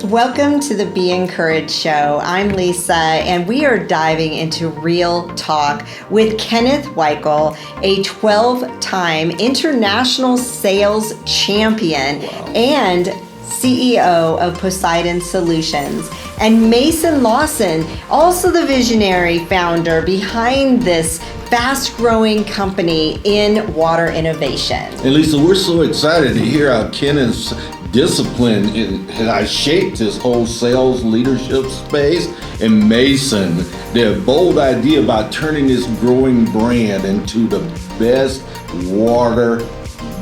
Welcome to the Be Encouraged Show. I'm Lisa, and we are diving into real talk with Kenneth Weikel, a 12-time international sales champion and CEO of Poseidon Solutions, and Lawson, also the visionary founder behind this fast-growing company in water innovation. And Lisa, we're so excited to hear how Kenneth's discipline has shaped his whole sales leadership space, and Mason, their bold idea about turning this growing brand into the best water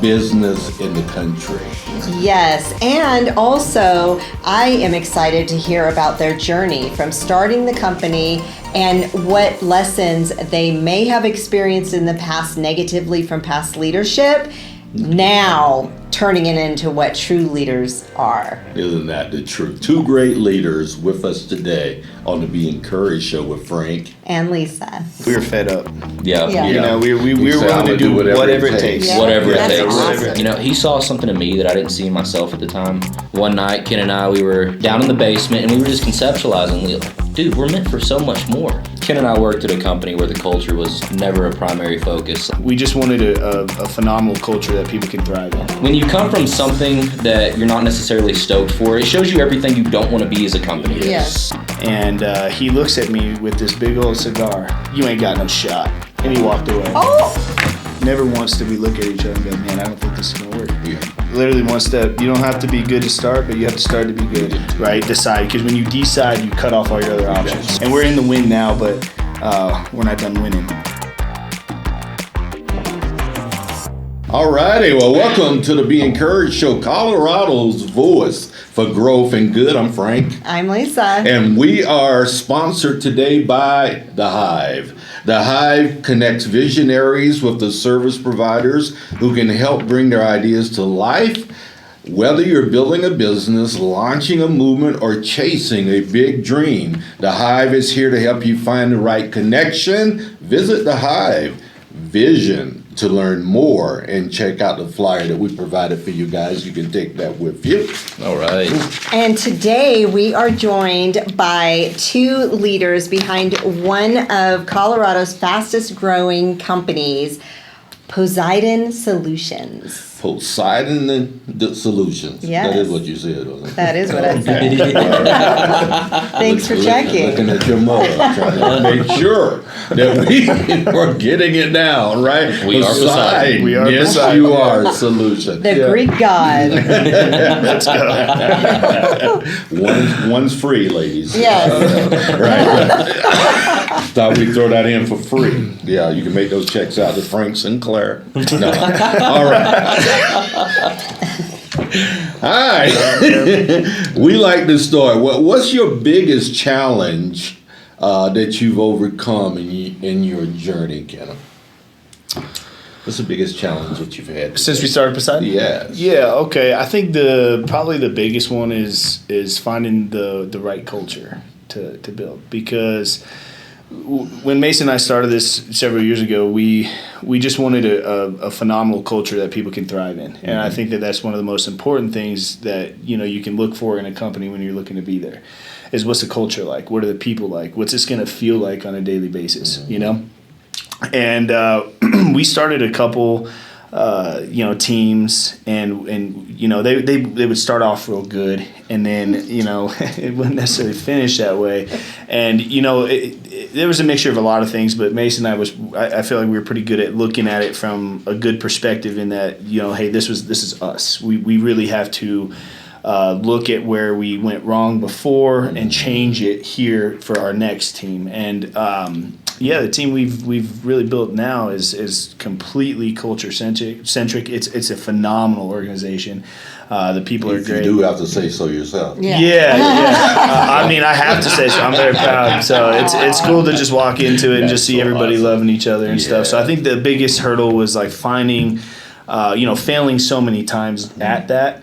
business in the country. Yes, and also I am excited to hear about their journey from starting the company and what lessons they may have experienced in the past negatively from past leadership, now turning it into what true leaders are. Isn't that the truth? Two great leaders with us today on the Be Encouraged Show with Frank and Lisa. We were fed up. Yeah. You know, we were willing to do whatever it takes. Yeah. Whatever it That's takes. awesome. You know, he saw something in me that I didn't see in myself at the time. One night, Ken and I, we were down in the basement and we were just conceptualizing. We were like, dude, we're meant for so much more. Ken and I worked at a company where the culture was never a primary focus. We just wanted a phenomenal culture that people can thrive in. When you come from something that you're not necessarily stoked for, it shows you everything you don't want to be as a company. Yes. And he looks at me with this big old cigar. You ain't got no shot. And he walked away. Oh! Never once did we look at each other and go, man, I don't think this is going to work. Yeah. Literally one step. You don't have to be good to start, but you have to start to be good, right? Decide. Because when you decide, you cut off all your other options. And we're in the win now, but we're not done winning. Alrighty, well, welcome to the Be Encouraged Show, Colorado's voice for growth and good. I'm Frank. I'm Lisa. And we are sponsored today by The Hive. The Hive connects visionaries with the service providers who can help bring their ideas to life. Whether you're building a business, launching a movement, or chasing a big dream, The Hive is here to help you find the right connection. Visit The Hive Vision to learn more and check out the flyer that we provided for you guys. You can take that with you. All right. And today we are joined by two leaders behind one of Colorado's fastest growing companies, Poseidon Solutions. Poseidon Solutions. Yes. That is what you said, wasn't it? That is what I said. Thanks for checking. Looking at your mother, trying to make sure that we are getting it down, right? We are Poseidon. We are yes, Poseidon. you are Solution. The Greek god. Let's go. One's free, ladies. Yes. Right. Thought we'd throw that in for free. Yeah, you can make those checks out to Frank Sinclair. No. All right. Hi. We like this story. What's your biggest challenge that you've overcome in your journey, Kenneth? What's the biggest challenge that you've had Since we started Poseidon? Yes. Yeah, okay. I think probably the biggest one is finding the right culture to build, because when Mason and I started this several years ago, we just wanted a phenomenal culture that people can thrive in, and I think that's one of the most important things that you can look for in a company when you're looking to be there. Is what's the culture like? What are the people like? What's this going to feel like on a daily basis? And we started a couple teams, and they would start off real good, and then it wouldn't necessarily finish that way, and there was a mixture of a lot of things, but Mason and I feel like we were pretty good at looking at it from a good perspective, in that hey, this is us. We really have to look at where we went wrong before and change it here for our next team. And the team we've really built now is completely culture centric. It's a phenomenal organization. The people are great. You do have to say so yourself. Yeah. I mean, I have to say so. I'm very proud. So it's cool to just walk into it and just see everybody loving each other and stuff. So I think the biggest hurdle was like finding, failing so many times at that,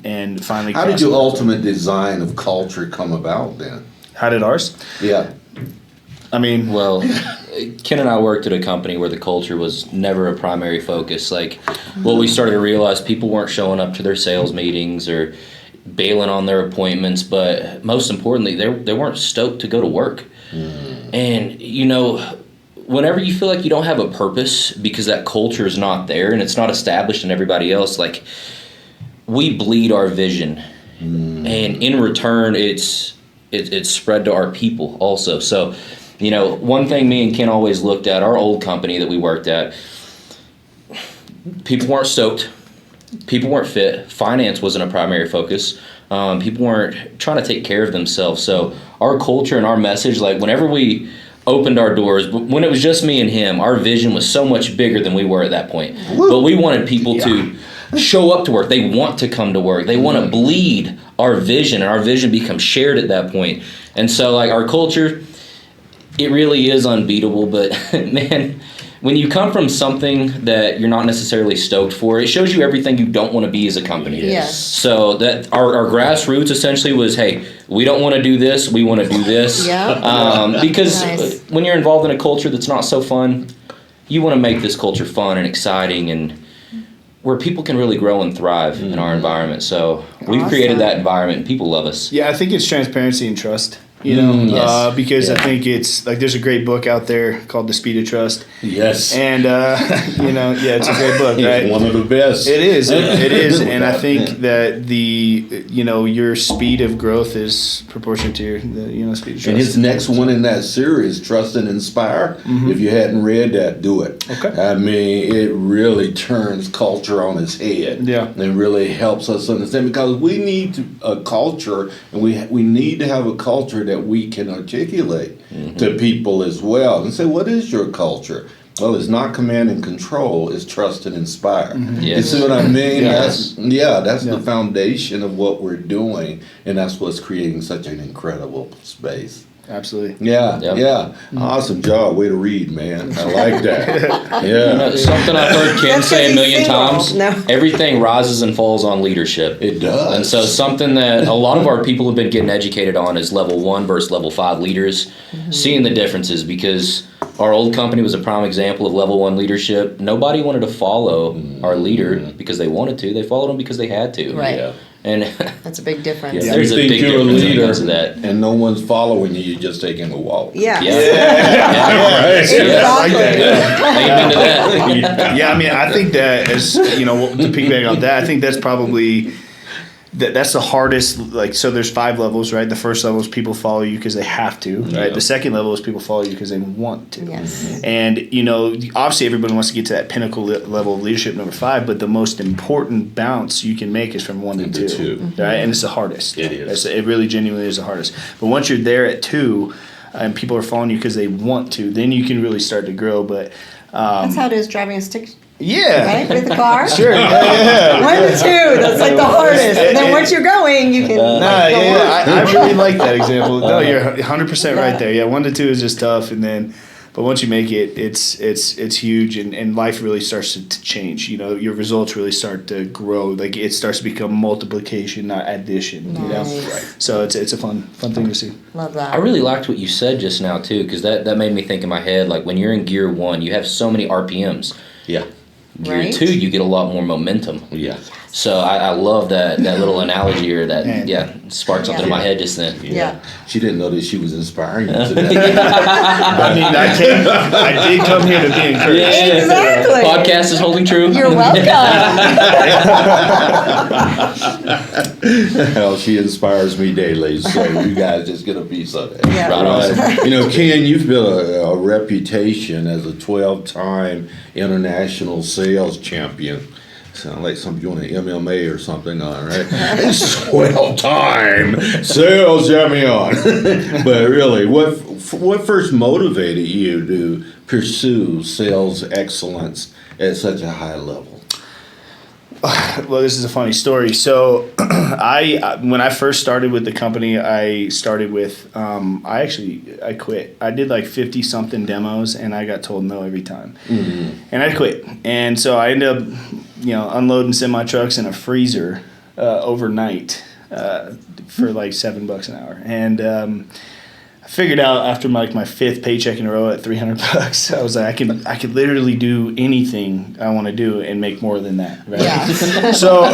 and finally. How did your ultimate design of culture come about then? How did ours? Yeah. I mean, Well, Ken and I worked at a company where the culture was never a primary focus. Like, what we started to realize, people weren't showing up to their sales meetings, or bailing on their appointments, but most importantly, they weren't stoked to go to work. And, you know, whenever you feel like you don't have a purpose because that culture is not there and it's not established in everybody else, like, we bleed our vision. And in return, it's spread to our people also. So, you know, one thing me and Ken always looked at, our old company that we worked at, people weren't stoked. People weren't fit. Finance wasn't a primary focus. People weren't trying to take care of themselves. So our culture and our message, like whenever we opened our doors, but when it was just me and him, our vision was so much bigger than we were at that point. But we wanted people to show up to work. They want to come to work. They want to bleed our vision, and our vision becomes shared at that point. And so, like, our culture, it really is unbeatable. But man, when you come from something that you're not necessarily stoked for, it shows you everything you don't want to be as a company. Yes. So that our grassroots essentially was, hey, we don't want to do this, we want to do this. Because Nice. when you're involved in a culture that's not so fun, you want to make this culture fun and exciting and where people can really grow and thrive in our environment. So we've created that environment and people love us. Yeah, I think it's transparency and trust. You know, Yes. because I think it's like there's a great book out there called The Speed of Trust. Yes. And, you know, yeah, it's a great book, right? It's one of the best. It is. It is. And I think that your speed of growth is proportionate to your, speed of trust. And his next one in that series, Trust and Inspire, if you hadn't read that, do it. Okay. I mean, it really turns culture on its head. Yeah. It really helps us understand because we need a culture, and we need to have a culture that we can articulate to people as well and say, what is your culture? Well, it's not command and control, it's trust and inspire. You Yes. see what I mean? Yes. That's the foundation of what we're doing, and that's what's creating such an incredible space. Absolutely. Yeah. Awesome job. Way to read, man. I like that. Yeah. Something I've heard Ken That's 'cause say a he's million single. times, No. everything rises and falls on leadership. It does. And so something that a lot of our people have been getting educated on is level 1 versus level 5 leaders, seeing the differences, because our old company was a prime example of level 1 leadership. Nobody wanted to follow our leader because they wanted to. They followed him because they had to. Right. Yeah. And That's a big difference. Yeah. there's a You think big you're a difference when it leader comes to that. and no one's following you, you're just taking a walk. Yeah. Yeah. Exactly. Amen to that. Yeah, I mean, I think that as, to piggyback on that, I think that's probably, that's the hardest, like, so there's 5 levels, right? The first level is people follow you because they have to, right? Yeah. The second level is people follow you because they want to. Yes. And, obviously everybody wants to get to that pinnacle level of leadership, number 5, but the most important bounce you can make is from 1 to Into 2, two. right? And it's the hardest. It is. It really genuinely is the hardest. But once you're there at 2 and people are following you because they want to, then you can really start to grow. But That's how it is driving a stick, yeah. right? With the car. Sure. Yeah. 1 to 2, that's like the hardest. And then once you're going, you can Nah, like, go on. I really like that example. No, you're 100% right there. Yeah, 1 to 2 is just tough, and then, but once you make it, it's huge, and life really starts to change. Your results really start to grow. Like it starts to become multiplication, not addition. Nice. So it's a fun thing to see. Love that. I really liked what you said just now too, because that made me think in my head, like when you're in gear 1, you have so many RPMs. Yeah. Gear Right. 2, you get a lot more momentum. Yeah. So I love that little analogy, or that Man. sparked something in my head just then. Yeah. She didn't know that she was inspiring you today. I mean, I did come here to be encouraged. Exactly. Podcast is holding true. You're welcome. Hell, she inspires me daily, so you guys just get a piece of it. Yeah. Right on. Ken, you've built a reputation as a 12-time international sales champion. Sound like something you want an MMA or something on, right? It's 12-time sales champion. But really, what first motivated you to pursue sales excellence at such a high level? Well, this is a funny story. So, when I first started with the company, I started with I quit. I did like 50 something demos, and I got told no every time, and I quit. And so I ended up, unloading semi trucks in a freezer overnight for like $7 an hour, and figured out after my fifth paycheck in a row at $300, I was like, I could literally do anything I want to do and make more than that, right? Yeah. So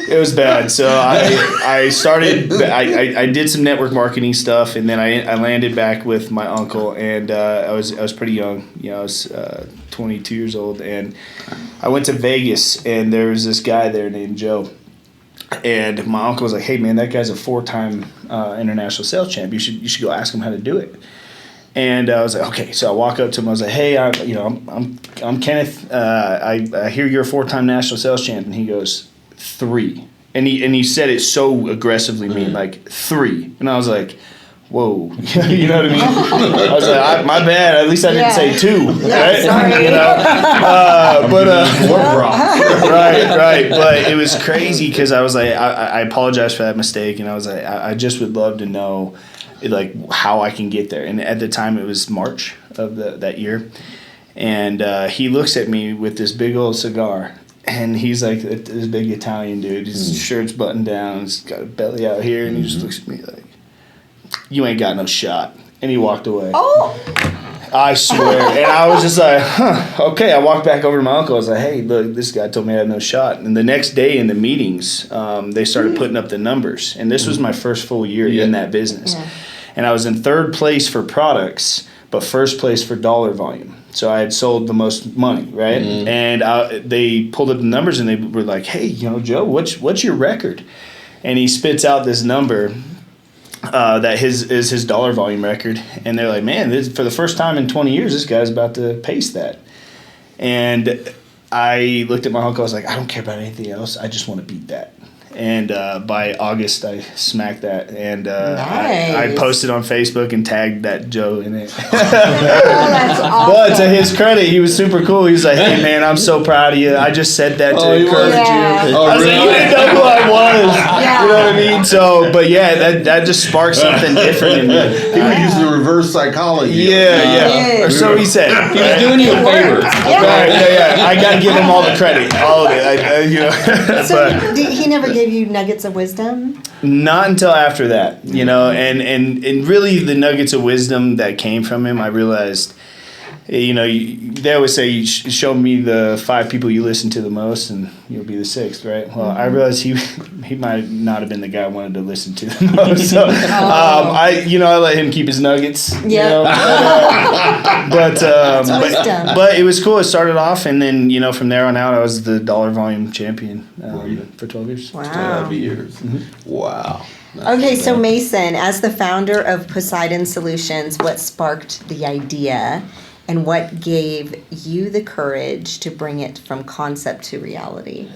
it was bad. So I started, I did some network marketing stuff, and then I landed back with my uncle, and I was pretty young, I was 22 years old, and I went to Vegas, and there was this guy there named Joe. And my uncle was like, "Hey man, that guy's a 4-time international sales champ. You should go ask him how to do it." And I was like, "Okay." So I walk up to him. I was like, "Hey, I'm Kenneth. I hear you're a 4-time national sales champ." And he goes, 3. And he said it so aggressively mean, like 3. And I was like, whoa, you know what I mean? I was like, my bad. At least I didn't say 2, right? Sorry. Right. But it was crazy because I was like, I apologize for that mistake, and I was like, I just would love to know, like, how I can get there. And at the time, it was March of that year, and he looks at me with this big old cigar. And he's like this big Italian dude. His shirt's buttoned down. He's got a belly out here, and he just looks at me like, "You ain't got no shot." And he walked away. Oh! I swear. And I was just like, okay. I walked back over to my uncle. I was like, "Hey, look, this guy told me I had no shot." And the next day in the meetings, they started putting up the numbers. And this was my first full year in that business. Yeah. And I was in 3rd place for products, but 1st place for dollar volume. So I had sold the most money, right? Mm-hmm. And they pulled up the numbers, and they were like, "Hey, Joe, what's your record?" And he spits out this number that is his dollar volume record, and they're like, "Man, for the first time in 20 years, this guy's about to pace that." And I looked at my uncle. I was like, "I don't care about anything else. I just want to beat that." And by August, I smacked that, and nice. I posted on Facebook and tagged that Joe in it. Oh, that's awesome. But to his credit, he was super cool. He was like, "Hey man, I'm so proud of you. I just said that to encourage you." Oh, I was really? like, "You didn't know who I was." Yeah. You know what I mean? So, but yeah, that just sparked something different in me. He was using reverse psychology. Yeah. Or so he said. He was doing you a favor. Right, yeah. I got to give him all the credit, all of it. So he never gave you nuggets of wisdom? Not until after that, and really the nuggets of wisdom that came from him, I realized, they always say, you show me the 5 people you listen to the most and you'll be the 6th, right? Well, I realized he might not have been the guy I wanted to listen to the most. So I let him keep his nuggets. Yeah. But it was cool. It started off, and then from there on out, I was the dollar volume champion for 12 years. Wow. 12 years. Mm-hmm. Wow. Okay, so Mason, as the founder of Poseidon Solutions, what sparked the idea? And what gave you the courage to bring it from concept to reality?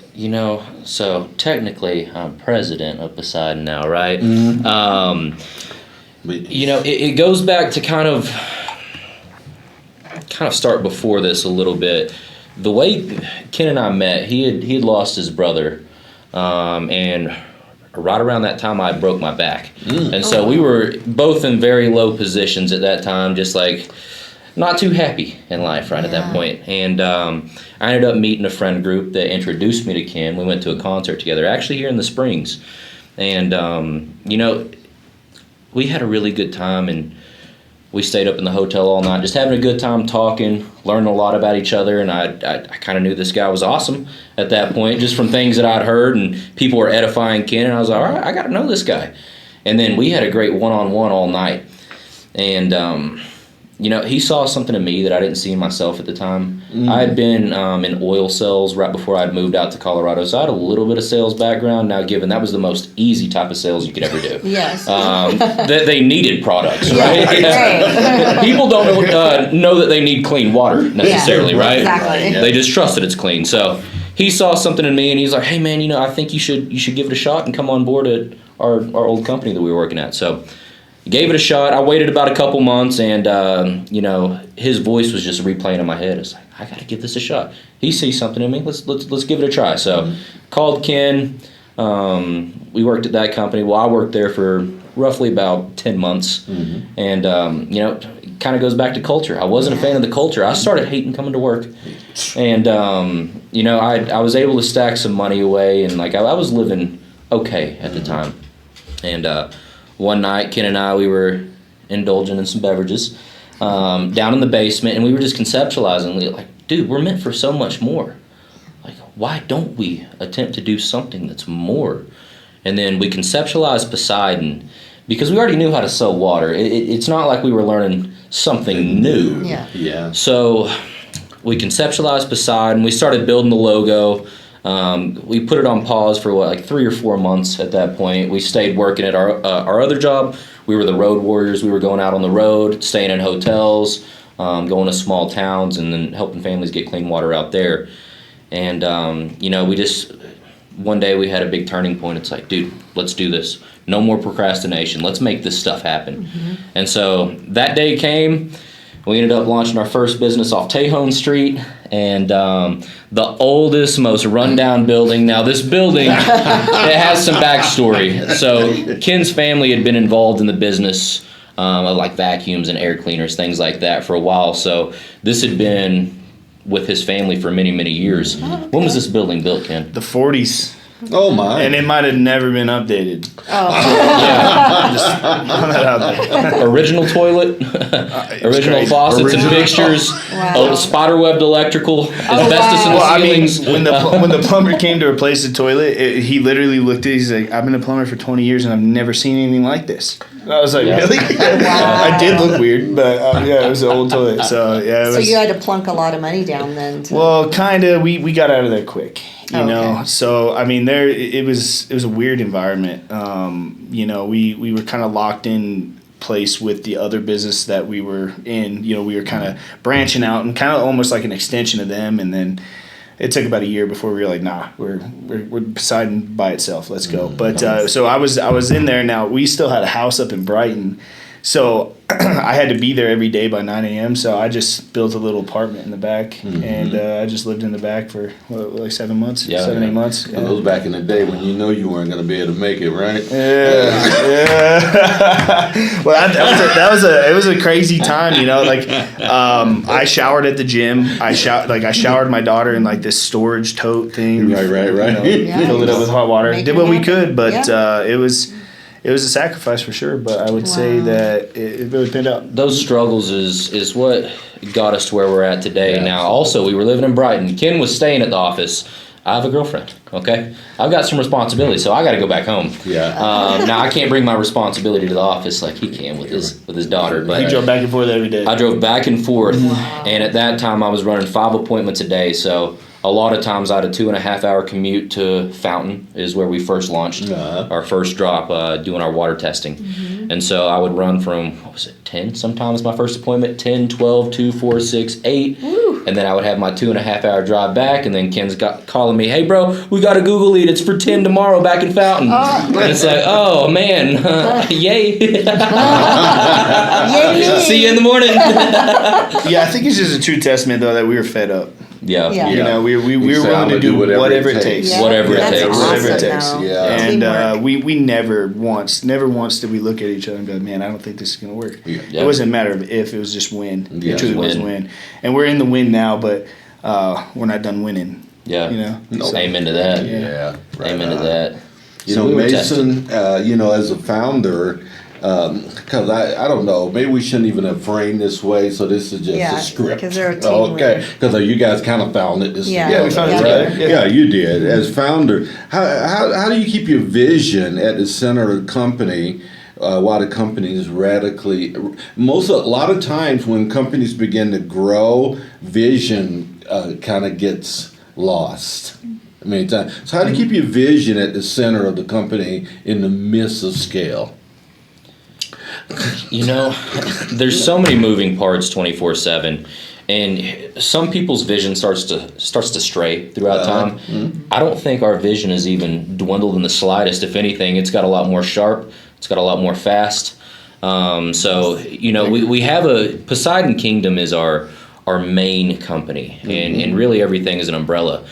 So technically I'm president of Poseidon now, right? Mm-hmm. It goes back to kind of start before this a little bit. The way Ken and I met, he had lost his brother, and right around that time I broke my back. And so we were both in very low positions at that time, just like not too happy in life at that point. And I ended up meeting a friend group that introduced me to Ken. We went to a concert together, actually here in the Springs. And, we had a really good time, and we stayed up in the hotel all night, just having a good time talking, learning a lot about each other. And I kind of knew this guy was awesome at that point, just from things that I'd heard, and people were edifying Ken. And I was like, all right, I got to know this guy. And then we had a great one-on-one all night. And, he saw something in me that I didn't see in myself at the time. I had been in oil sales right before I'd moved out to Colorado, so I had a little bit of sales background. Now, given that was the most easy type of sales you could ever do. Yes. That they needed products, right? Right. People don't know that they need clean water necessarily, right? Exactly. They just trust that it's clean. So he saw something in me, and he's like, "Hey, man, I think you should give it a shot and come on board at our old company that we were working at." So gave it a shot. I waited about a couple months, and his voice was just replaying in my head. It's like, I got to give this a shot. He sees something in me. Let's give it a try. So called Ken. We worked at that company. Well, I worked there for roughly about 10 months, and kind of goes back to culture. I wasn't a fan of the culture. I started hating coming to work, and I was able to stack some money away, and I was living okay at the time, and one night, Ken and I, we were indulging in some beverages down in the basement, and we were just conceptualizing, like, dude, we're meant for so much more. Like, why don't we attempt to do something that's more? And then we conceptualized Poseidon because we already knew how to sell water. It's not like we were learning something new. Yeah. So we conceptualized Poseidon. We started building the logo. We put it on pause for like 3 or 4 months at that point. We stayed working at our other job. We were the road warriors. We were going out on the road, staying in hotels, going to small towns, and then helping families get clean water out there. And, we just, one day we had a big turning point. It's like, dude, let's do this. No more procrastination. Let's make this stuff happen. Mm-hmm. And so that day came. We ended up launching our first business off Tejon Street, and the oldest, most rundown building. Now, this building, it has some backstory. So Ken's family had been involved in the business of like vacuums and air cleaners, things like that for a while. So this had been with his family for many, many years. Oh, okay. When was this building built, Ken? The 40s. Oh my! And it might have never been updated. Oh, yeah. Just throw that out there. Original toilet, original faucets and fixtures, spider-webbed electrical, asbestos in the ceilings. When the plumber came to replace the toilet, he literally looked at it. He's like, "I've been a plumber for 20 years and I've never seen anything like this." I was like, "Really?" I did look weird, but it was an old toilet. So yeah. So you had to plunk a lot of money down then. Well, kind of. We got out of there quick. You know, so I mean, it was a weird environment. We were kind of locked in place with the other business that we were in. We were kind of branching out and kind of almost like an extension of them. And then it took about a year before we were like, nah, we're Poseidon by itself. Let's go. But so I was in there. Now we still had a house up in Brighton, so I had to be there every day by 9 a.m. So I just built a little apartment in the back, and I just lived in the back for like 7 months, 7, 8 months. Yeah. Those back in the day when you weren't going to be able to make it, right? Yeah. Well, it was a crazy time, Like, I showered at the gym. I showered my daughter in like this storage tote thing. Right. Filled it up with hot water. Did what we could, but it was a sacrifice for sure, but I would say that it really pinned out. Those struggles is what got us to where we're at today. Yeah. Now, also, we were living in Brighton. Ken was staying at the office. I have a girlfriend, okay? I've got some responsibility, so I got to go back home. Yeah. Now, I can't bring my responsibility to the office like he can with his daughter. But he drove back and forth every day. I drove back and forth, and at that time, I was running 5 appointments a day, so a lot of times I had a 2.5-hour commute to Fountain is where we first launched our first drop doing our water testing. Mm-hmm. And so I would run from, 10 sometimes my first appointment, 10, 12, 2, 4, 6, 8. Woo. And then I would have my 2.5-hour drive back, and then Ken's calling me, hey bro, we got a Google Lead, it's for 10 tomorrow back in Fountain. And it's like, oh man, yay. Yay. See you in the morning. Yeah, I think it's just a true testament though that we were fed up. Yeah. We were willing to do whatever it takes. Yeah. Whatever it takes. Whatever it takes. Yeah. And we never once did we look at each other and go, man, I don't think this is going to work. Yeah. It wasn't a matter of if, it was just when. Yeah. It truly was win. And we're in the win now, but we're not done winning. Yeah. Amen to that. Yeah. Right. Amen to that. Mason, as a founder, because I don't know, maybe we shouldn't even have framed this way, so this is just a script. Because they're a team. Okay, because you guys kind of found it. We found it together. Yeah, you did. As founder, how do you keep your vision at the center of the company while the company is radically... A lot of times when companies begin to grow, vision kind of gets lost. So how do you keep your vision at the center of the company in the midst of scale? There's so many moving parts 24/7, and some people's vision starts to stray throughout time. I don't think our vision is even dwindled in the slightest. If anything, it's got a lot more sharp. It's got a lot more fast. We have Poseidon Kingdom is our main company, and really everything is an umbrella.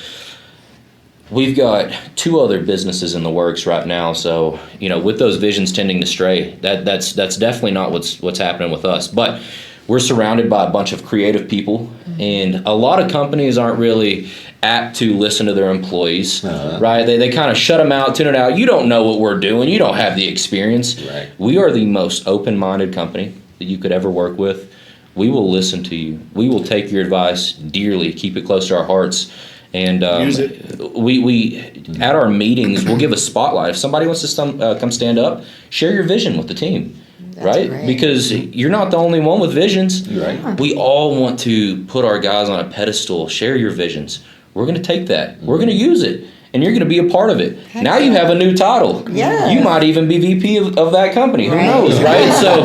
We've got 2 other businesses in the works right now, so with those visions tending to stray, that's definitely not what's happening with us. But we're surrounded by a bunch of creative people, And a lot of companies aren't really apt to listen to their employees, right? They kind of shut them out, tune it out. You don't know what we're doing. You don't have the experience. Right. We are the most open-minded company that you could ever work with. We will listen to you. We will take your advice dearly, keep it close to our hearts. And Use it. we at our meetings, we'll give a spotlight. If somebody wants to come stand up, share your vision with the team. Right? great. Because you're not the only one with visions. Right. We all want to put our guys on a pedestal, share your visions. We're going to take that. We're going to use it. And you're going to be a part of it. Now you have a new title. Yeah. You might even be VP of that company. Who knows, right? So,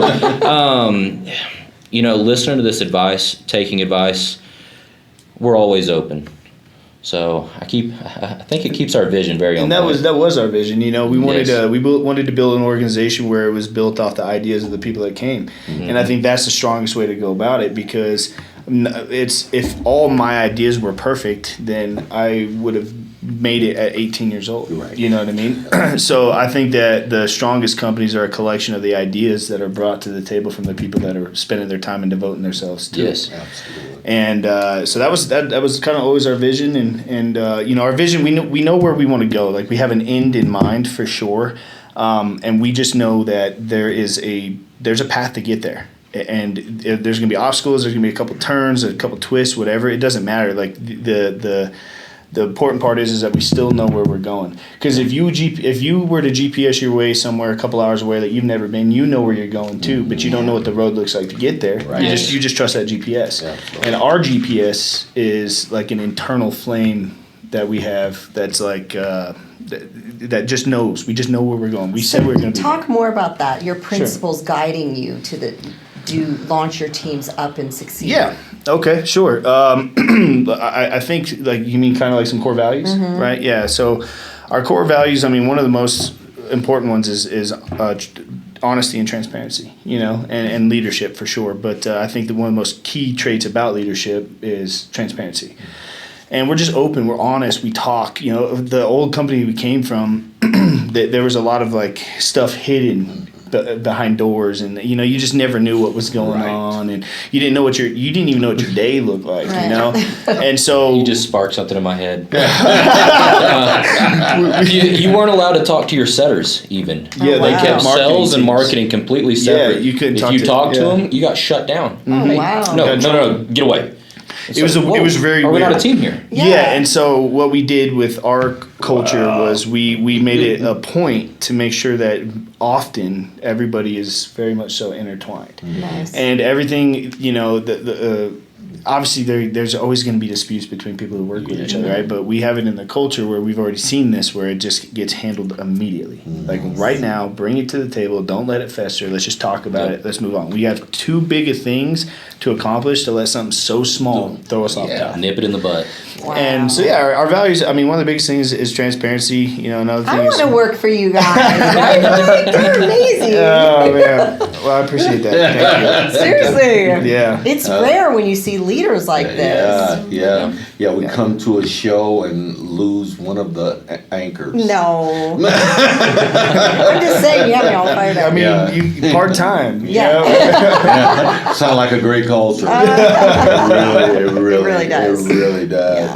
listening to this advice, taking advice, we're always open. So I think it keeps our vision very on And that point. was our vision. We wanted Yes. wanted to build an organization where it was built off the ideas of the people that came, and I think that's the strongest way to go about it, because it's if all my ideas were perfect, then I would have made it at 18 years old. Right. You know what I mean? So I think that the strongest companies are a collection of the ideas that are brought to the table from the people that are spending their time and devoting themselves to Yes. it. Absolutely. And so that was kind of always our vision, and our vision, we know where we want to go. Like, we have an end in mind for sure, and we just know that there's a path to get there. And there's going to be obstacles. There's going to be a couple turns, a couple twists, whatever. It doesn't matter. Like, the important part is that we still know where we're going. Because if you were to GPS your way somewhere a couple hours away that you've never been, you know where you're going to, but you don't know what the road looks like to get there. Right. You just trust that GPS. Absolutely. And our GPS is like an internal flame that we have that's like that just knows. We just know where we're going. We said we were going to be Talk more about that. Your principles guiding you to launch your teams up and succeed. Yeah. Okay. Sure. I think, like, you mean kind of like some core values, right? Yeah. So our core values. I mean, one of the most important ones is honesty and transparency. And leadership for sure. But I think that one of the most key traits about leadership is transparency. And we're just open. We're honest. We talk. The old company we came from, there was a lot of like stuff hidden behind doors, and you just never knew what was going on, and you didn't even know what your day looked like. Right. And so You just sparked something in my head. You weren't allowed to talk to your setters even. Yeah, They wow. kept marketing sales and teams. marketing completely separate. you couldn't if talk you to- talked to yeah. them, you got shut down. Oh, Hey, wow. No, get away. It's It was like, it was whoa, very Are we weird. not a team here? Yeah. And so what we did with our culture was we made it a point to make sure that often everybody is very much so intertwined. Nice. And everything, obviously there's always going to be disputes between people who work with each other, right? But we have it in the culture where we've already seen this, where it just gets handled immediately. Like, right now, bring it to the table. Don't let it fester. Let's just talk about it. Let's move on. We have too big of things to accomplish to let something so small throw us off path. Nip it in the butt. Wow. And so, yeah, our values, I mean, one of the biggest things is transparency. Another thing I is... want to work for you guys. They're amazing. Oh, man. Well, I appreciate that. Thank Seriously. you. Yeah. It's rare when you see leaders like this. Yeah. We come to a show and lose one of the anchors. No. I'm just saying, you have me all fired up. I mean, you part-time. Yeah. Sound like a great culture. It really does. It really does.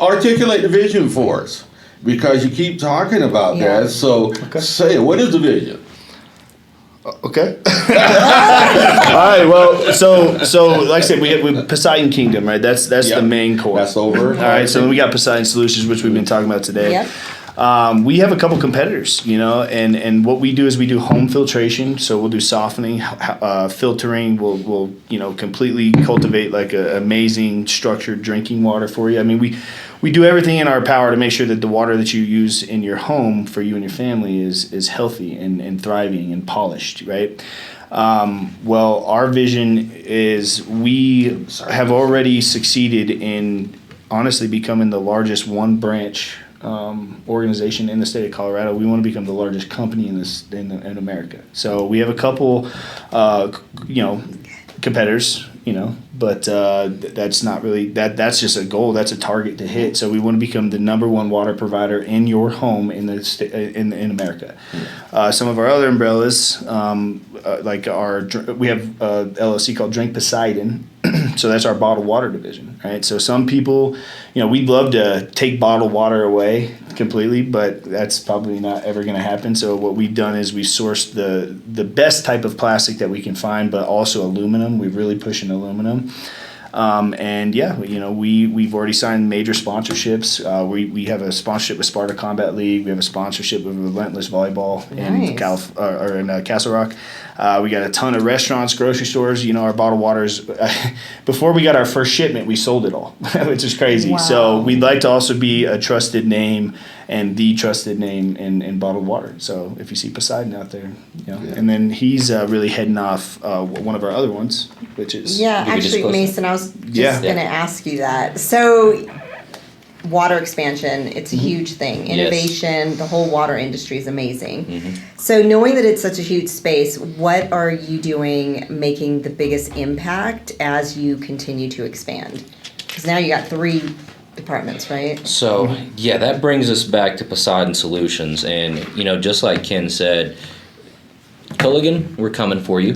Articulate the vision for us, because you keep talking about Yeah. that. So say it. What is the vision? Okay. All right. Well, so like I said, we have Poseidon Kingdom, right? That's the main core. That's over. All right. So we got Poseidon Solutions, which we've been talking about today. Yep. We have a couple competitors, and what we do is we do home filtration. So we'll do softening, filtering. We'll completely cultivate like an amazing structured drinking water for you. I mean, we do everything in our power to make sure that the water that you use in your home for you and your family is healthy and thriving and polished, right? Well, our vision is we have already succeeded in honestly becoming the largest one branch organization in the state of Colorado. We want to become the largest company in America. So we have a couple, competitors, but that's not really that's just a goal. That's a target to hit. So we want to become the number one water provider in your home in in America. Some of our other umbrellas, like we have a LLC called Drink Poseidon, So that's our bottled water division, right? So some people, we'd love to take bottled water away completely, but that's probably not ever going to happen. So what we've done is we've sourced the best type of plastic that we can find, but also aluminum. We're really pushing aluminum. We've already signed major sponsorships. We have a sponsorship with Sparta Combat League. We have a sponsorship with Relentless Volleyball in Castle Rock. We got a ton of restaurants, grocery stores. Our bottled waters. Before we got our first shipment, we sold it all, which is crazy. Wow. So we'd like to also be a trusted name and the trusted name in bottled water. So if you see Poseidon out there, and then he's really heading off one of our other ones, which is actually, Mason, I was just going to ask you that. So water expansion, it's a huge thing. Innovation, the whole water industry is amazing. Mm-hmm. So knowing that it's such a huge space, what are you doing making the biggest impact as you continue to expand? Because now you got 3 departments, right? So, that brings us back to Poseidon Solutions. And, just like Ken said, Culligan, we're coming for you,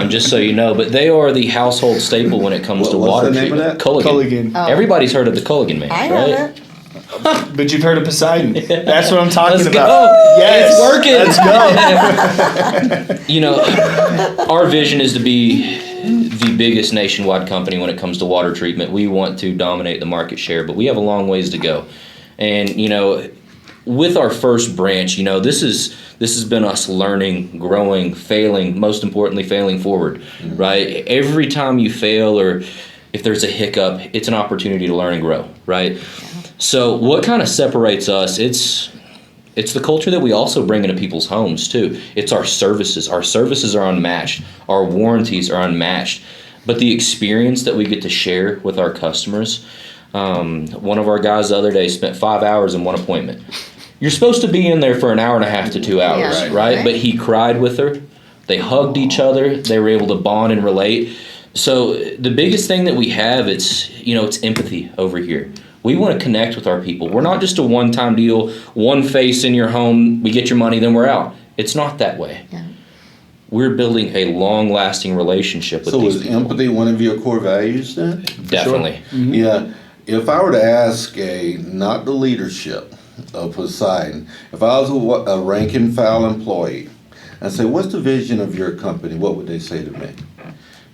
just so you know. But they are the household staple when it comes to water What's the name treatment. of that? Culligan. Oh. Everybody's heard of the Culligan man, I right? haven't. But you've heard of Poseidon. That's what I'm talking Let's about. go. Yes. It's working. Let's go. Our vision is to be the biggest nationwide company when it comes to water treatment. We want to dominate the market share, but we have a long ways to go. And, with our first branch, this has been us learning, growing, failing, most importantly, failing forward, right? Every time you fail or if there's a hiccup, it's an opportunity to learn and grow, right? So what kind of separates us, it's the culture that we also bring into people's homes too. It's our services. Our services are unmatched. Our warranties are unmatched. But the experience that we get to share with our customers, one of our guys the other day spent 5 hours in one appointment. You're supposed to be in there for an hour and a half to 2 hours, right? But he cried with her. They hugged each other. They were able to bond and relate. So the biggest thing that we have, it's empathy over here. We want to connect with our people. We're not just a one-time deal, one face in your home, we get your money, then we're out. It's not that way. Yeah. We're building a long-lasting relationship with these people. So is empathy one of your core values then? Definitely. Sure. Mm-hmm. Yeah. If I were to ask not the leadership of Poseidon, if I was a rank and file employee, and say, what's the vision of your company? What would they say to me?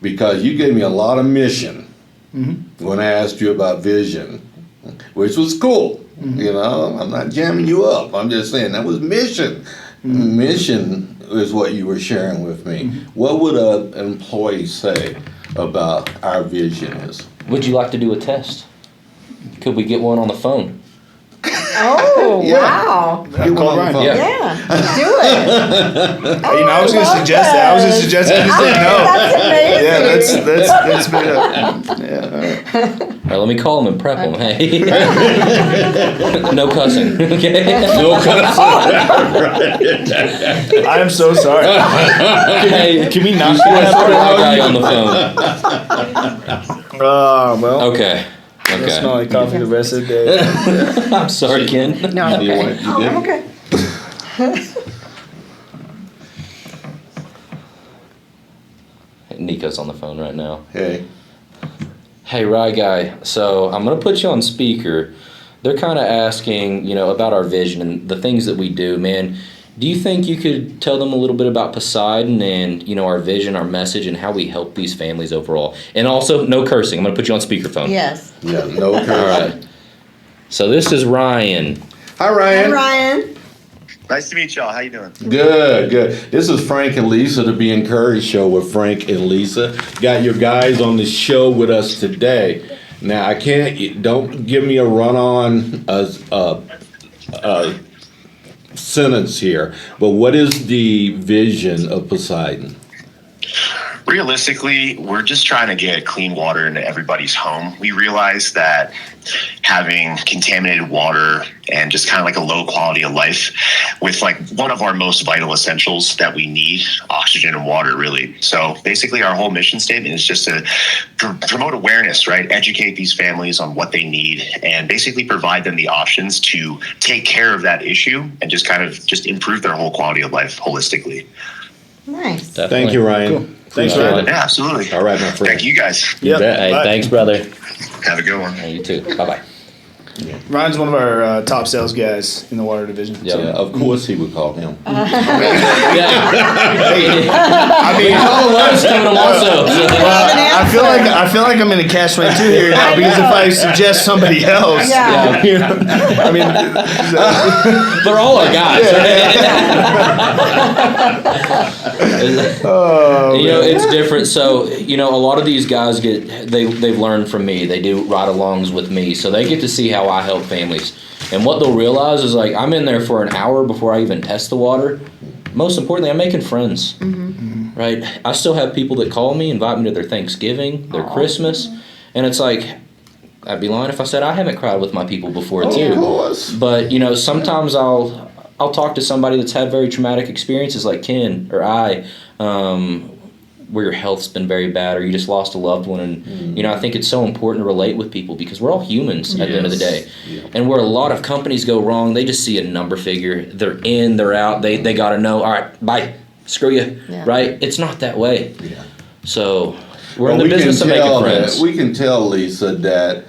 Because you gave me a lot of mission when I asked you about vision, which was cool. Mm-hmm. I'm not jamming you up. I'm just saying that was mission. Mm-hmm. Mission is what you were sharing with me. Mm-hmm. What would an employee say about our vision is? Would you like to do a test? Could we get one on the phone? Oh, wow. You want on the phone? Yeah, do it. I was going to suggest that. I was going to suggest that. I just didn't know. That's amazing. Yeah, that's been All right, let me call him and prep him. Hey. No cussing. Okay. No cussing. I am so sorry. Hey, can we not put our guy on the phone? Well. Okay. I smell like coffee the rest of the day. I'm sorry, Ken. No, okay. I'm okay. Nico's on the phone right now. Hey, Rye Guy. So I'm going to put you on speaker. They're kind of asking, about our vision and the things that we do. Man, do you think you could tell them a little bit about Poseidon and, our vision, our message, and how we help these families overall? And also, no cursing. I'm going to put you on speakerphone. Yes. Yeah, no cursing. All right. So this is Ryan. Hi, Ryan. Hi, Ryan. Nice to meet y'all. How you doing? Good. This is Frank and Lisa, the Be Encouraged show with Frank and Lisa. Got your guys on the show with us today. Now, don't give me a run-on sentence here, but what is the vision of Poseidon? Realistically, we're just trying to get clean water into everybody's home. We realize that having contaminated water and just kind of like a low quality of life with like one of our most vital essentials that we need, oxygen and water, really. So basically our whole mission statement is just to promote awareness, right? Educate these families on what they need and basically provide them the options to take care of that issue and just kind of just improve their whole quality of life holistically. Nice. Definitely. Thank you, Ryan. Cool. Thanks, Appreciate Ryan. it. Yeah, absolutely. All right, my friend. Thank you guys. You Yep. bet. Hey, Bye. thanks, brother. Have a good one. Hey, you too. Bye bye. Ryan's one of our top sales guys in the water division. Yeah. Yeah, of course he would call him. I mean, Let's come to also. I feel like I'm in a catch-22 here now because if I suggest somebody else, Yeah. you know, I mean, They're all our guys. You know, it's different. So, you know, a lot of these guys they've learned from me. They do ride-alongs with me, so they get to see how I help families. And what they'll realize is, like, I'm in there for an hour before I even test the water. Most importantly, I'm making friends. Right? I still have people that call me, invite me to their Thanksgiving, their Christmas, and it's like, I'd be lying if I said I haven't cried with my people before too. Of course. But, you know, sometimes I'll talk to somebody that's had very traumatic experiences like Ken or I, where your health's been very bad or you just lost a loved one. And, you know, I think it's so important to relate with people because we're all humans at the end of the day. Yeah. And where a lot of companies go wrong, they just see a number figure. They're in, they're out. They got to know, all right, bye, screw you, Yeah. right? It's not that way. Yeah. So we're Well, in the business of making friends. We can tell, Lisa, that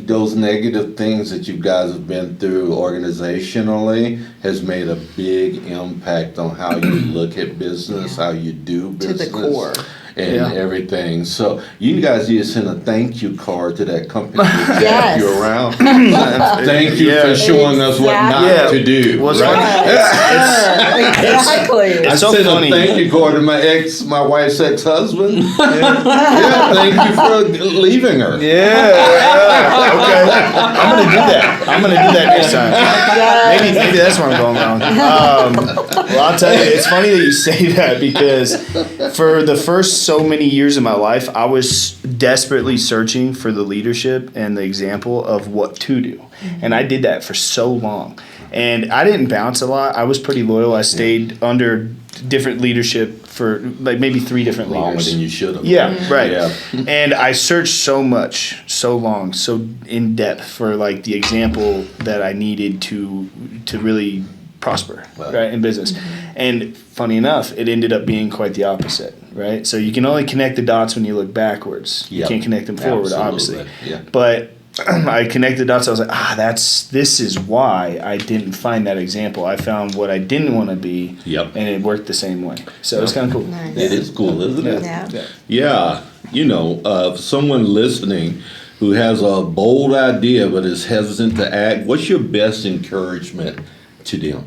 those negative things that you guys have been through organizationally has made a big impact on how you look at business, how you do To business. the core. And everything. So you guys need to send a thank you card to that company that Yes. you around. Thank you for showing us what not Exactly. to do. What's right? Exactly. I so sent funny. a thank you card to my wife's ex-husband. Yeah, thank you for leaving her. yeah, okay. I'm gonna do that next time. Maybe that's where I'm going wrong. Well, I'll tell you, it's funny that you say that because for the first so many years of my life, I was desperately searching for the leadership and the example of what to do. And I did that for so long. And I didn't bounce a lot. I was pretty loyal. I stayed under different leadership for like maybe 3 different Longer leaders. than you should have. Yeah, right. Yeah. And I searched so much, so long, so in depth for like the example that I needed to really prosper, right, in business. And funny enough, it ended up being quite the opposite, right? So you can only connect the dots when you look backwards. You Yep. can't connect them forward, Absolutely. obviously. Yeah. But I connected the dots. I was like, this is why I didn't find that example. I found what I didn't want to be, Yep. and it worked the same way. So it's kind of cool. Nice. It is cool, isn't it? Yeah. Yeah, you know, for someone listening who has a bold idea but is hesitant to act, what's your best encouragement to them?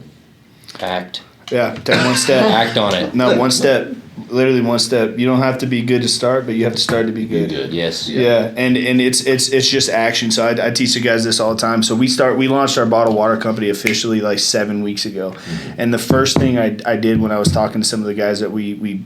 Act. Yeah, take one step. Act on it. No, one step. Literally one step. You don't have to be good to start, but you have to start to be good. Yes. Yeah, and it's just action. So I teach the guys this all the time. So we launched our bottled water company officially like 7 weeks ago, and the first thing I did when I was talking to some of the guys that we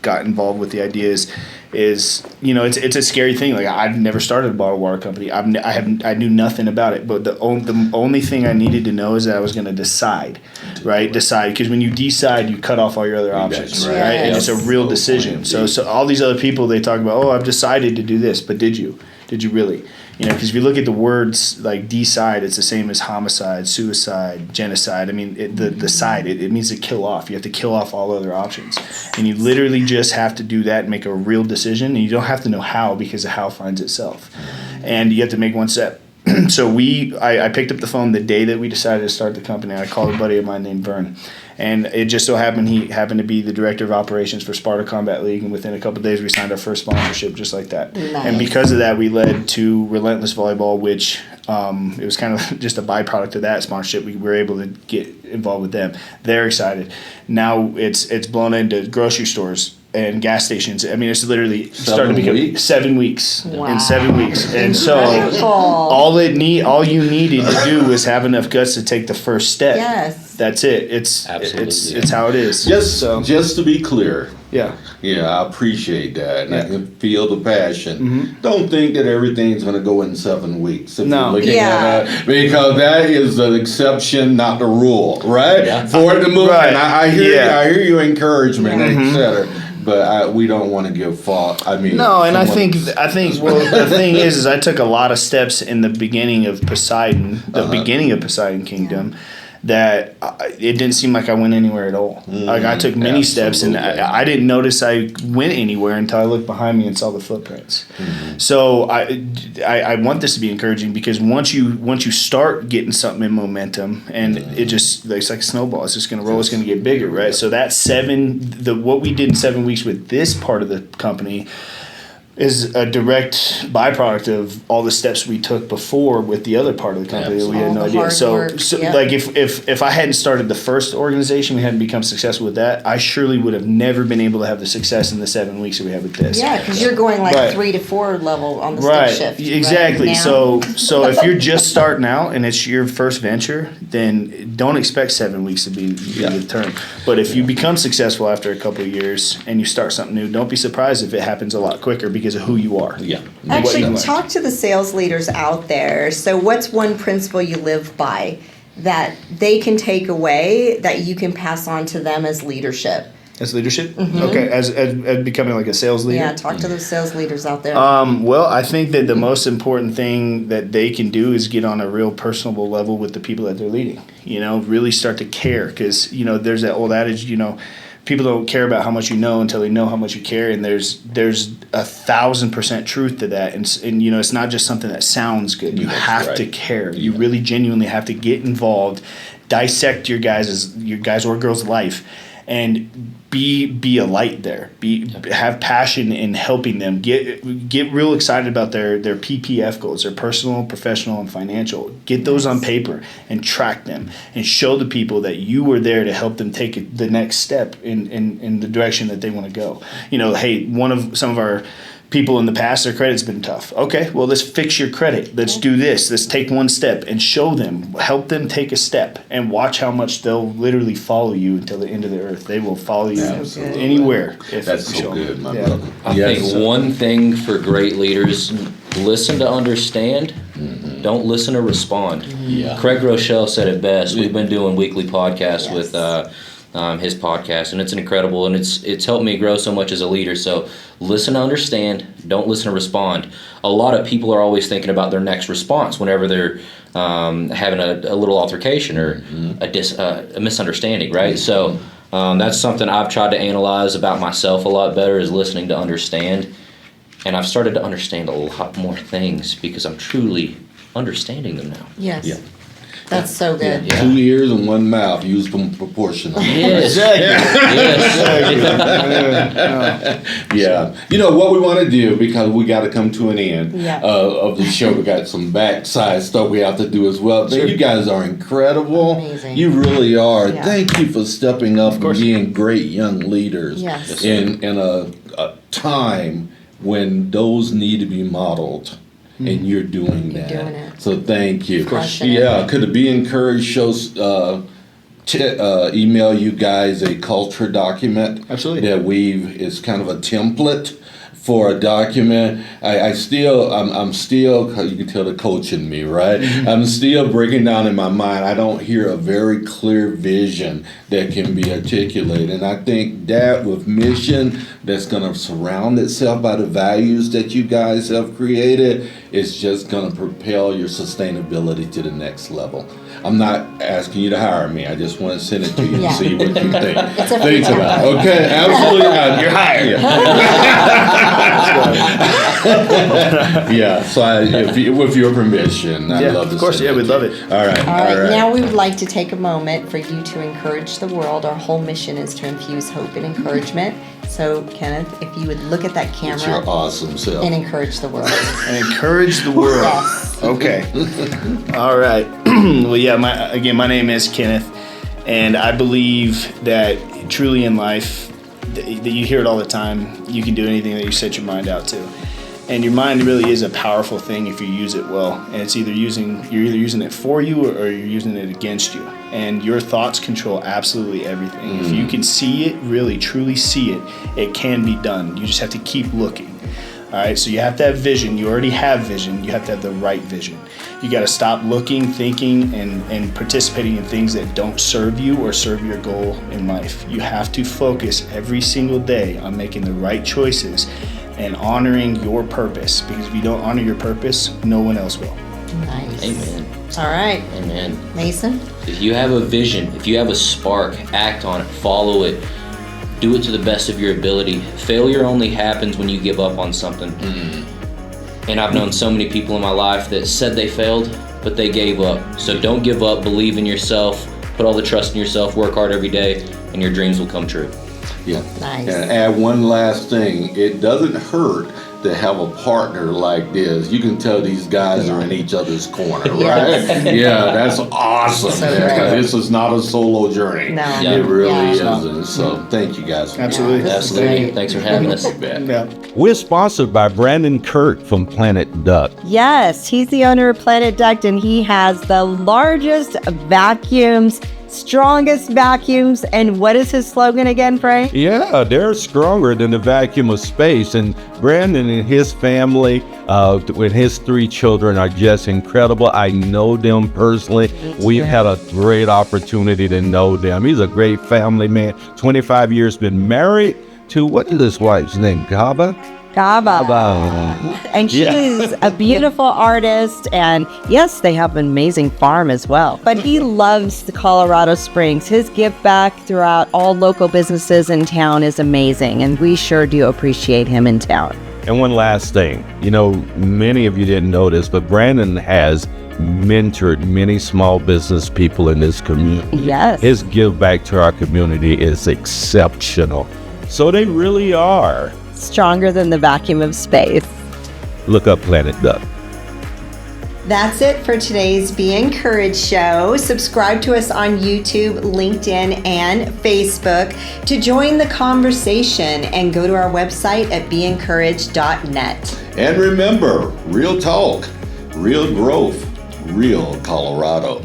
got involved with the idea is it's a scary thing. Like I've never started a bottled water company. I knew nothing about it. But the only thing I needed to know is that I was going to decide, right? Because when you decide, you cut off all your other options, right. right? And Yes. it's a real decision. So all these other people, they talk about, I've decided to do this, but did you? Did you really? Because if you look at the words like decide, it's the same as homicide, suicide, genocide. I mean, the side, it means to kill off. You have to kill off all other options. And you literally just have to do that and make a real decision. And you don't have to know how because the how finds itself. And you have to make one step. So I picked up the phone the day that we decided to start the company. I called a buddy of mine named Vern. And it just so happened he happened to be the director of operations for Sparta Combat League, and within a couple of days we signed our first sponsorship just like that. Nice. And because of that, we led to Relentless Volleyball, which it was kind of just a byproduct of that sponsorship. We were able to get involved with them. They're excited. Now it's blown into grocery stores and gas stations. I mean, it's literally starting to become 7 weeks Wow. in 7 weeks. And so Incredible. all you needed to do was have enough guts to take the first step. Yes. That's it. It's how it is. Just to be clear, Yeah. I appreciate that, and I Yeah. can feel the passion. Don't think that everything's going to go in 7 weeks. If No. you're looking Yeah. at that, because that is the exception, not the rule, right? Yeah. For it to move, Right. and I hear Yeah. I hear your encouragement, etc. But we don't want to give fault. I mean, No, and I someone- think well the thing is I took a lot of steps in the beginning of Poseidon, the beginning of Poseidon Kingdom, that it didn't seem like I went anywhere at all. Like I took many steps, and I didn't notice I went anywhere until I looked behind me and saw the footprints. So I want this to be encouraging, because once you start getting something in momentum, and it's like a snowball. It's just going to roll. It's going to get bigger, right? So that what we did in 7 weeks with this part of the company is a direct byproduct of all the steps we took before with the other part of the company that we had no idea. So like if I hadn't started the first organization, we hadn't become successful with that, I surely would have never been able to have the success in the 7 weeks that we have with this. Yeah, because you're going like 3 to 4 level on the stick shift. Exactly. Right? So if you're just starting out and it's your first venture, then don't expect 7 weeks to be the term. But if you become successful after a couple of years and you start something new, don't be surprised if it happens a lot quicker, because of who you are. Yeah. Actually, talk to the sales leaders out there. So what's one principle you live by that they can take away that you can pass on to them as leadership? As leadership? Okay. As becoming like a sales leader? Yeah, talk to those sales leaders out there. Well, I think that the most important thing that they can do is get on a real personable level with the people that they're leading. Really start to care, because, there's that old adage, people don't care about how much you know until they know how much you care, and there's 1,000% truth to that, and it's not just something that sounds good. You have to care. You really genuinely have to get involved, dissect your guys' or girls' life, and be a light there. Have passion in helping them. Get real excited about their PPF goals, their personal, professional, and financial. Get those on paper and track them, and show the people that you were there to help them take the next step in the direction that they want to go. Hey, some of our people in the past, their credit's been tough. Okay, well, let's fix your credit. Let's do this. Let's take one step and show them, help them take a step, and watch how much they'll literally follow you until the end of the earth. They will follow you anywhere. That's so good, my brother. I think one thing for great leaders: listen to understand. Don't listen to respond. Craig Rochelle said it best. We've been doing weekly podcasts with his podcast, and it's incredible, and it's helped me grow so much as a leader. So listen to understand, don't listen to respond. A lot of people are always thinking about their next response whenever they're having a little altercation or a misunderstanding, right? So that's something I've tried to analyze about myself a lot better, is listening to understand. And I've started to understand a lot more things because I'm truly understanding them now. Yes. Yeah. That's so good. Yeah. 2 ears and 1 mouth. Use them proportionally. Yes. Yeah. What we want to do, because we got to come to an end of the show. We got some backside stuff we have to do as well. But you guys are incredible. Amazing. You really are. Yeah. Thank you for stepping up and being great young leaders in a time when those need to be modeled. And you're doing that. Doing it. So thank you. Could it be encouraged? Email you guys a culture document. Absolutely. That is kind of a template for a document. I'm still, you can tell the coach in me, right? I'm still breaking down in my mind. I don't hear a very clear vision that can be articulated. And I think that with mission that's going to surround itself by the values that you guys have created, it's just going to propel your sustainability to the next level. I'm not asking you to hire me. I just want to send it to you and see what you think. Think about it. Okay, absolutely. You're hired. So with your permission, I'd love to. Of course, we'd love it. All right. Now we would like to take a moment for you to encourage the world. Our whole mission is to infuse hope and encouragement. So, Kenneth, if you would look at that camera. It's your awesome self. And encourage the world. And encourage the world. Yes. Okay. All right. Well, my name is Kenneth, and I believe that truly in life, that you hear it all the time, you can do anything that you set your mind out to. And your mind really is a powerful thing if you use it well. And it's you're either using it for you or you're using it against you. And your thoughts control absolutely everything. If you can see it, really truly see it, it can be done. You just have to keep looking. All right, so you have to have vision. You already have vision. You have to have the right vision. You got to stop looking, thinking, and participating in things that don't serve you or serve your goal in life. You have to focus every single day on making the right choices and honoring your purpose, because if you don't honor your purpose, no one else will. Nice. Amen. All right. Amen. Mason? If you have a vision, if you have a spark, act on it, follow it, do it to the best of your ability. Failure only happens when you give up on something. And I've known so many people in my life that said they failed, but they gave up. So don't give up, believe in yourself, put all the trust in yourself, work hard every day, and your dreams will come true. Yeah. Nice. And add one last thing. It doesn't hurt to have a partner like this. You can tell these guys are in each other's corner, right? Yeah, that's awesome. So Yeah, great. this is not a solo journey. No. It really Yeah. isn't. So thank you guys. Absolutely. This is Absolutely. great. Thanks for having us. Yeah. We're sponsored by Brandon Kirk from Planet Duck. Yes, he's the owner of Planet Duct, and he has the largest vacuums, strongest vacuums. And what is his slogan again, Frank? Yeah, they're stronger than the vacuum of space. And Brandon and his family, with his 3 children, are just incredible. I know them personally. We've had a great opportunity to know them. He's a great family man. 25 years, been married to, what is his wife's name? Gaba? And she is a beautiful artist, and yes, they have an amazing farm as well. But he loves the Colorado Springs. His give back throughout all local businesses in town is amazing, and we sure do appreciate him in town. And one last thing, you know, many of you didn't know this, but Brandon has mentored many small business people in this community. Yes. His give back to our community is exceptional. So they really are. Stronger than the vacuum of space. Look up Planet Duck. That's it for today's Be Encouraged show. Subscribe to us on YouTube, LinkedIn, and Facebook to join the conversation, and go to our website at beencouraged.net. And remember, real talk, real growth, real Colorado.